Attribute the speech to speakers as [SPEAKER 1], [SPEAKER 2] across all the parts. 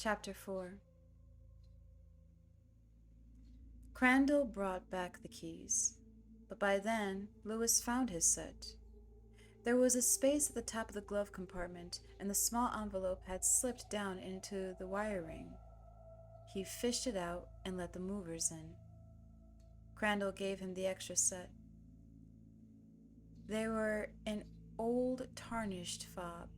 [SPEAKER 1] Chapter 4. Crandall brought back the keys, but by then Lewis found his set. There was a space at the top of the glove compartment, and the small envelope had slipped down into the wiring. He fished it out and let the movers in. Crandall gave him the extra set. They were an old, tarnished fob.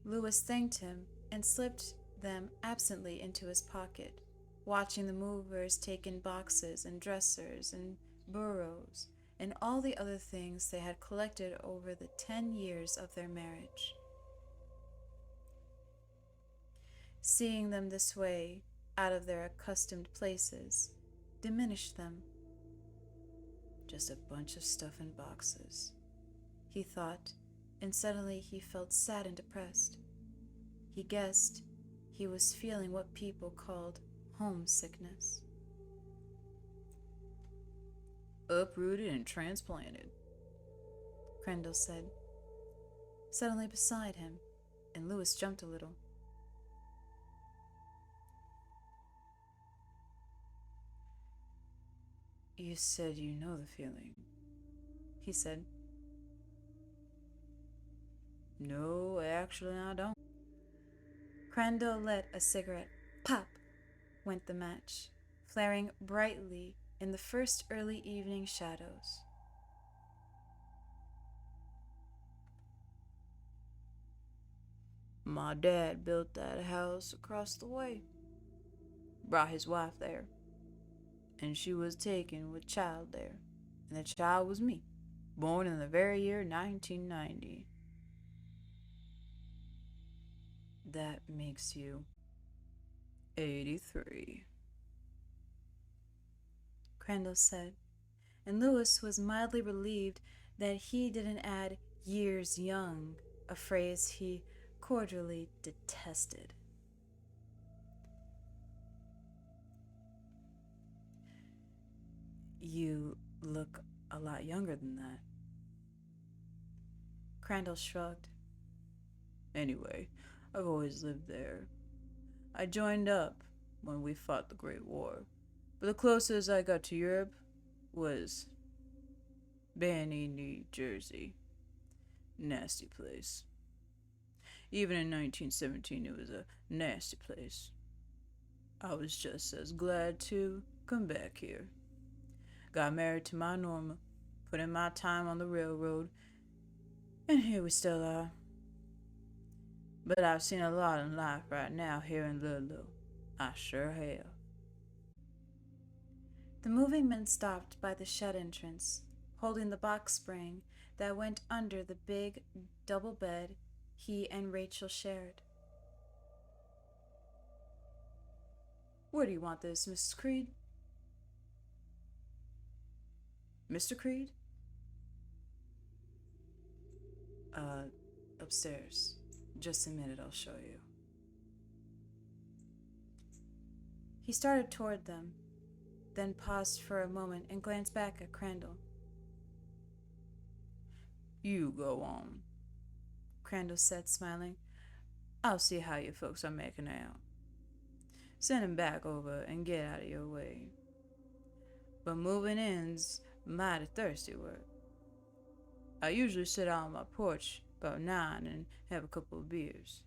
[SPEAKER 1] Lewis thanked him and slipped them absently into his pocket, watching the movers take in boxes and dressers and bureaus and all the other things they had collected over the 10 years of their marriage. Seeing them this way, out of their accustomed places, diminished them. Just a bunch of stuff in boxes, he thought, and suddenly he felt sad and depressed. He guessed he was feeling what people called homesickness.
[SPEAKER 2] Uprooted and transplanted,
[SPEAKER 1] Crandall said, suddenly beside him, and Lewis jumped a little.
[SPEAKER 2] You said you know the feeling,
[SPEAKER 1] he said.
[SPEAKER 2] No, actually I don't.
[SPEAKER 1] Crandall lit a cigarette. Pop! Went the match, flaring brightly in the first early evening shadows.
[SPEAKER 2] My dad built that house across the way. Brought his wife there. And she was taken with child there. And the child was me, born in the very year 1990. That makes you 83.
[SPEAKER 1] Crandall said, and Lewis was mildly relieved that he didn't add years young, a phrase he cordially detested.
[SPEAKER 2] You look a lot younger than that.
[SPEAKER 1] Crandall shrugged.
[SPEAKER 2] Anyway, I've always lived there. I joined up when we fought the Great War, but the closest I got to Europe was 𝘕𝘠𝘕, New Jersey. Nasty place. Even in 1917, it was a nasty place. I was just as glad to come back here. Got married to my Norma, put in my time on the railroad, and here we still are. But I've seen a lot in life right now here in 𝘈𝘄. I sure have.
[SPEAKER 1] The moving men stopped by the shed entrance, holding the box spring that went under the big double bed he and Rachel shared.
[SPEAKER 2] Where do you want this, Mrs. Creed? Mr. Creed?
[SPEAKER 1] Upstairs. Just a minute, I'll show you. He started toward them, then paused for a moment and glanced back at Crandall.
[SPEAKER 2] You go on,
[SPEAKER 1] Crandall said, smiling.
[SPEAKER 2] I'll see how you folks are making out. Send him back over and get out of your way. But moving in's mighty thirsty work. I usually sit out on my porch about 9 and have a couple of beers.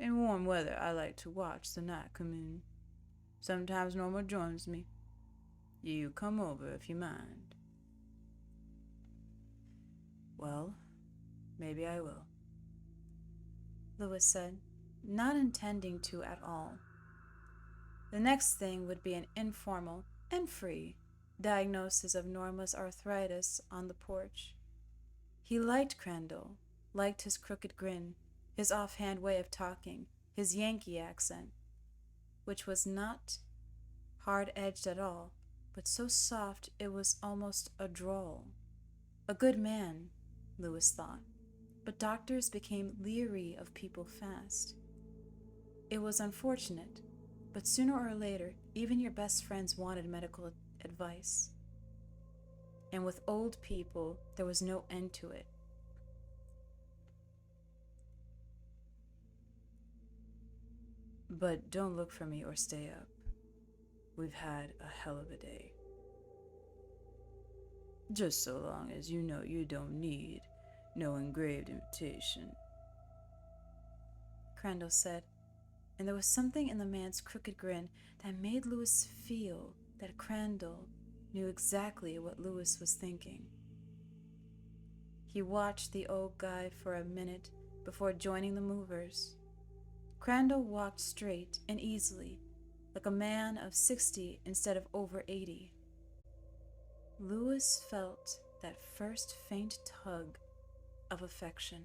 [SPEAKER 2] In warm weather, I like to watch the night come in. Sometimes Norma joins me. You come over if you mind.
[SPEAKER 1] Well, maybe I will, Lewis said, not intending to at all. The next thing would be an informal and free diagnosis of Norma's arthritis on the porch. He liked Crandall, liked his crooked grin, his offhand way of talking, his Yankee accent, which was not hard-edged at all, but so soft it was almost a drawl. A good man, Lewis thought, but doctors became leery of people fast. It was unfortunate, but sooner or later, even your best friends wanted medical advice. And with old people, there was no end to it. But don't look for me or stay up. We've had a hell of a day.
[SPEAKER 2] Just so long as you know you don't need no engraved invitation,
[SPEAKER 1] Crandall said, and there was something in the man's crooked grin that made Lewis feel that Crandall knew exactly what Lewis was thinking. He watched the old guy for a minute before joining the movers. Crandall walked straight and easily, like a man of 60 instead of over 80. Lewis felt that first faint tug of affection.